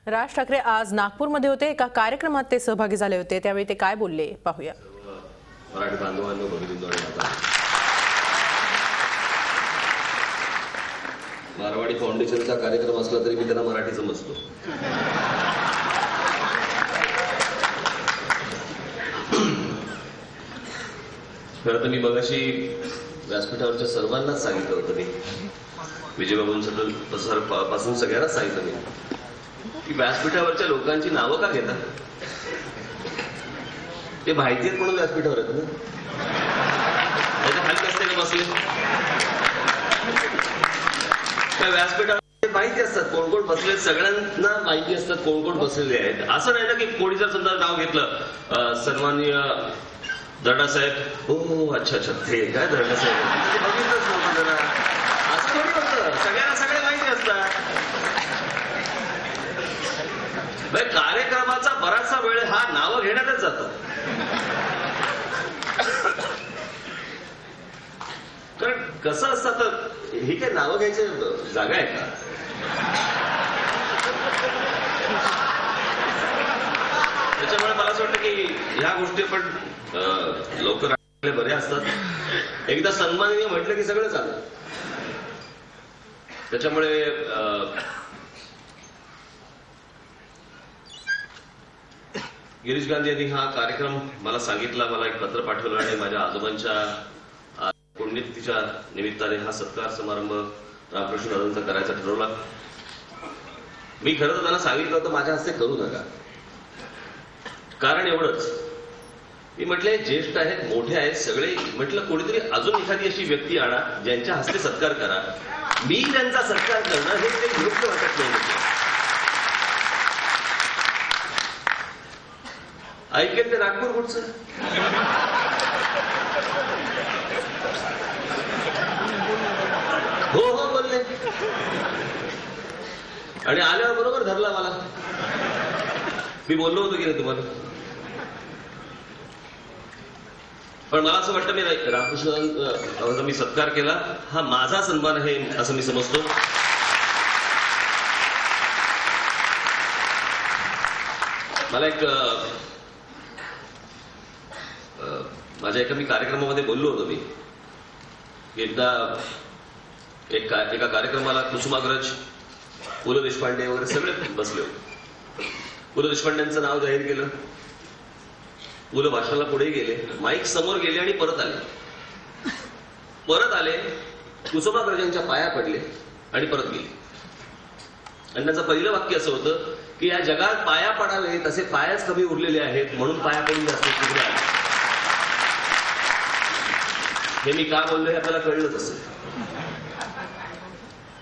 राज ठाकरे आज नागपूरमध्ये होते। एका कार्यक्रमात ते सहभागी झाले होते। त्यावेळी ते काय बोलले पाहूया। मराठी बांधवांनो, भगिनींनो आणि माता, मारवाडी फाउंडेशनचा कार्यक्रम असला तरी मी त्यांना मराठी समजतो। खरं तर मी मगाशी व्यासपीठावरच्या सर्वांनाच सांगितलं होतं, मी विजयबाबूंपासून सगळ्यांनाच सांगितलं मी की व्यासपीठावरच्या लोकांची नावं का घेतात? ते माहिती आहेत म्हणून व्यासपीठावर आहेत ना, त्याच्या खाली असते का बसले? त्या व्यासपीठावर माहिती असतात कोण कोण बसले, सगळ्यांना माहिती असतात कोण कोण बसलेले आहेत। असं नाही ना की कोणी जर समजा नाव घेतलं, सन्माननीय दर्डासाहेब, हो अच्छा अच्छा ते काय दर्डासाहेब, बघितलंच नव्हतं जरा, असं थोडी होतं। सगळ्यांना सगळे माहिती असतात। कार्यक्रमाचा बराचसा वेळ हा नावं घेण्यातच जातो। कारण कसं असतं, तर ही काही नावं घ्यायची जागा आहे का? त्याच्यामुळे मला असं वाटतं की ह्या गोष्टी पण लवकर बरे असतात। एकदा सन्माननीय म्हटलं की सगळं चालतं। त्याच्यामुळे गिरीश गांधी यांनी हा कार्यक्रम मला सांगितला, मला एक पत्र पाठवलं आणि माझ्या आजोबांच्या पुण्यतिथीच्या निमित्ताने हा सत्कार समारंभ रामकृष्ण दादांचा करायचा ठरवला। मी खरं तर त्यांना सांगितलं होतं माझ्या हस्ते करू नका, कारण एवढंच, मी म्हटले ज्येष्ठ आहेत, मोठे आहेत सगळे, म्हटलं कोणीतरी अजून एखादी अशी व्यक्ती आणा ज्यांच्या हस्ते सत्कार करा, मी त्यांचा सत्कार करणं हे काही योग्य वाटत नाही। ऐकेल ते नागपूर कुठचं? हो हो बोलले आणि आल्यावर बरोबर धरला मला। मी बोललो होतो की नाही तुम्हाला? पण मला असं वाटतं मी रामकृष्णांचा मी सत्कार केला, हा माझा सन्मान आहे असं मी समजतो। मला एक माझ्या एका कार्यक्रमामध्ये बोललो होतो मी, एकदा एका कार्यक्रमाला कुसुमाग्रज, पु ल देशपांडे वगैरे सगळे बसले होते। पु ल देशपांडेंचं नाव जाहीर केलं, पु ल भाषणाला पुढे गेले, माईक समोर गेले आणि परत आले, कुसुमाग्रजांच्या पाया पडले आणि परत गेले। आणि त्यांचं पहिलं वाक्य असं होतं की या जगात पाया पडावे तसे पायाच कमी उरलेले आहेत, म्हणून पाया पडून जास्त पुढे आले। हे मी का बोललो हे आपल्याला कळलंच असेल,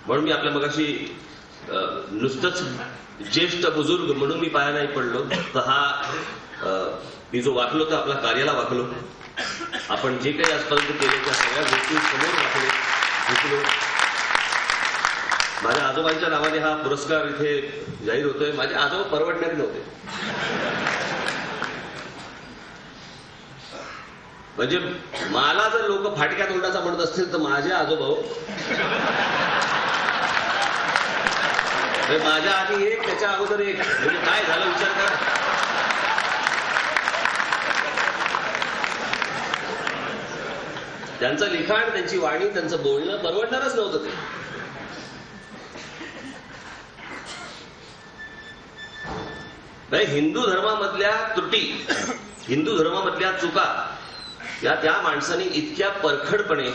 म्हणून मी आपल्या मगाशी नुसतंच ज्येष्ठ बुजुर्ग म्हणून मी पाया नाही पडलो, तर हा मी जो वाकलो तर आपल्या कार्याला वाकलो। आपण जे काही आजपर्यंत केले त्या सगळ्या गोष्टी समोर वाकलो। माझ्या आजोबांच्या नावाने हा पुरस्कार इथे जाहीर होतोय। माझे आजोबा परवडणारे नव्हते, म्हणजे मला जर लोक फाटक्या तोंडाचा म्हणत असतील तर माझे आजोबा, माझ्या आधी एक त्याच्या अगोदर एक, म्हणजे काय झालं विचार करा। त्यांचं लिखाण, त्यांची वाणी, त्यांचं बोलणं परवडणारच नव्हतं ते। हिंदू धर्मामधल्या त्रुटी, हिंदू धर्मामधल्या चुका या त्या माणसाने इतक्या परखडपणे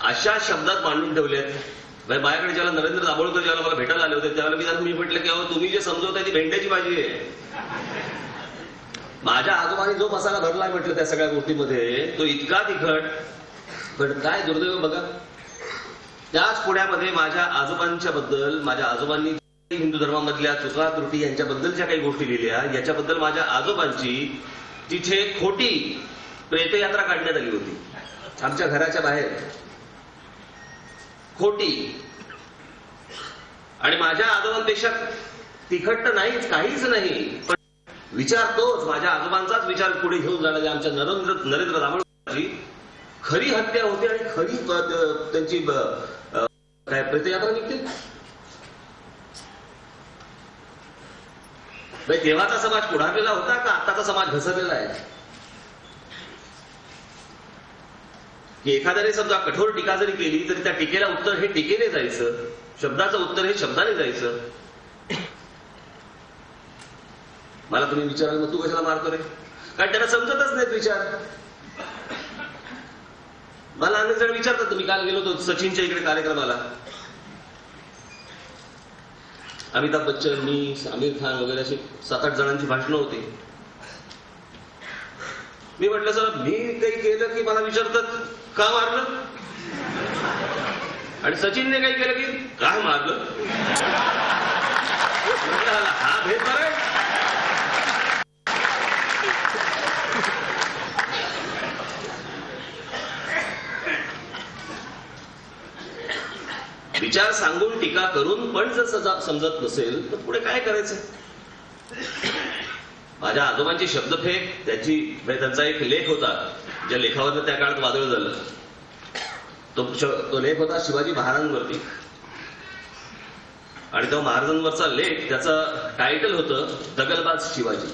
अशा शब्दात मांडून ठेवल्यात। माझ्याकडे जेव्हा नरेंद्र दाभोळकर जेव्हा मला भेटायला आले होते त्यावेळेला मी म्हटलं की अहो तुम्ही जे समजवताय ती भेंड्याची भाजी आहे। माझ्या आजोबांनी जो मसाला भरला म्हटलं त्या सगळ्या गोष्टीमध्ये, तो इतका तिखट, पण काय दुर्दैव बघा, त्याच पुण्यामध्ये माझ्या आजोबांच्या बद्दल, माझ्या आजोबांनी हिंदू धर्मामधल्या चुका त्रुटी यांच्याबद्दलच्या काही गोष्टी लिहिल्या, याच्याबद्दल माझ्या आजोबांची तिथे खोटी प्रेतयात्रा काढण्यात आली होती आमच्या घराच्या बाहेर, खोटी। आणि माझ्या आजोबांपेक्षा तिखट तर नाहीच, काहीच नाही, पण विचार तोच, माझ्या आजोबांचाच विचार पुढे घेऊन जाणारी आमच्या नरेंद्र दाभोळकरांची खरी हत्या होते आणि खरी त्यांची काय प्रेतयात्रा निघते। म्हणजे तेव्हाचा समाज पुढारलेला होता का आत्ताचा समाज घसरलेला आहे? की एखाद्याने समजा कठोर टीका जरी केली तरी त्या टीकेला उत्तर हे टीकेने जायचं, शब्दाचं उत्तर हे शब्दाने जायचं. मला तुम्ही विचाराल मग तू कशाला मारतो रे? कारण त्यांना समजतच नाहीत विचार. मला अनेक जण विचारतात, तुम्ही काल गेलो होतो सचिनच्या इकडे कार्यक्रमाला, अमिताभ बच्चन, मी, आमिर खान वगैरे अशी 7-8 जणांची भाषणं होती. मी म्हटलं सर मी काही केलं की मला विचारतात का मारलं, आणि सचिनने काही केलं की काय मारलं. म्हटलं हा भेद बरं. विचार सांगून टीका करून पण जर समजत नसेल तर पुढे काय करायचं. माझ्या आजोबांची शब्दफेक, त्यांचा एक लेख होता, ज्या लेखावर त्या काळात वादळ झालं. तो लेख होता शिवाजी महाराजांवरती, आणि तो महाराजांवरचा लेख, त्याचं टायटल होतं दगलबाज शिवाजी.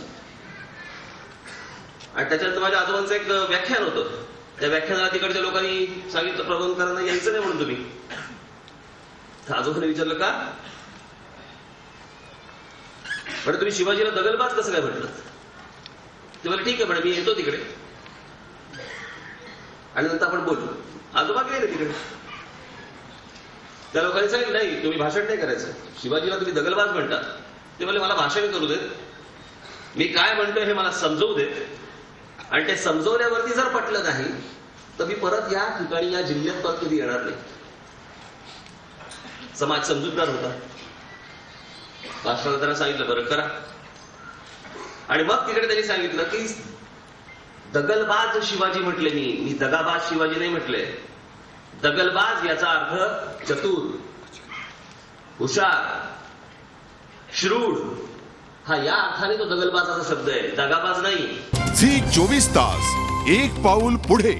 आणि त्याच्यानंतर माझ्या आजोबांचं एक व्याख्यान होतं. त्या व्याख्यानाला तिकडच्या लोकांनी सांगितलं प्रबंधकारांना यायचं नाही म्हणून तुम्ही. आजोबांनी विचारलं का? म्हणजे तुम्ही शिवाजीला दगलबाज कसं काय म्हटलं? ते बोलले ठीक आहे म्हणे मी येतो तिकडे आणि नंतर आपण बोलू. आजोबा गेले तिकडे. त्या लोकांनी सांगितलं नाही तुम्ही भाषण नाही करायचं, शिवाजीला तुम्ही दगलबाज म्हणता. ते बोलले मला भाषण करू देत, मी काय म्हणतोय हे मला समजवू देत, आणि ते समजवल्यावरती जर पटलं नाही तर मी परत या ठिकाणी या जिल्ह्यात परत कधी येणार नाही. समाज समजूतदार होता. राष्ट्रपतींना सांगितलं बरं करा. आणि मग तिकडे त्यांनी सांगितलं की दगलबाज शिवाजी म्हटले, मी दगाबाज शिवाजी नाही म्हटले. दगलबाज याचा अर्थ चतुर, हुशार, श्रूड, हा या अर्थाने तो दगलबाजाचा शब्द आहे, दगाबाज नाही. झी 24 तास एक पाऊल पुढे.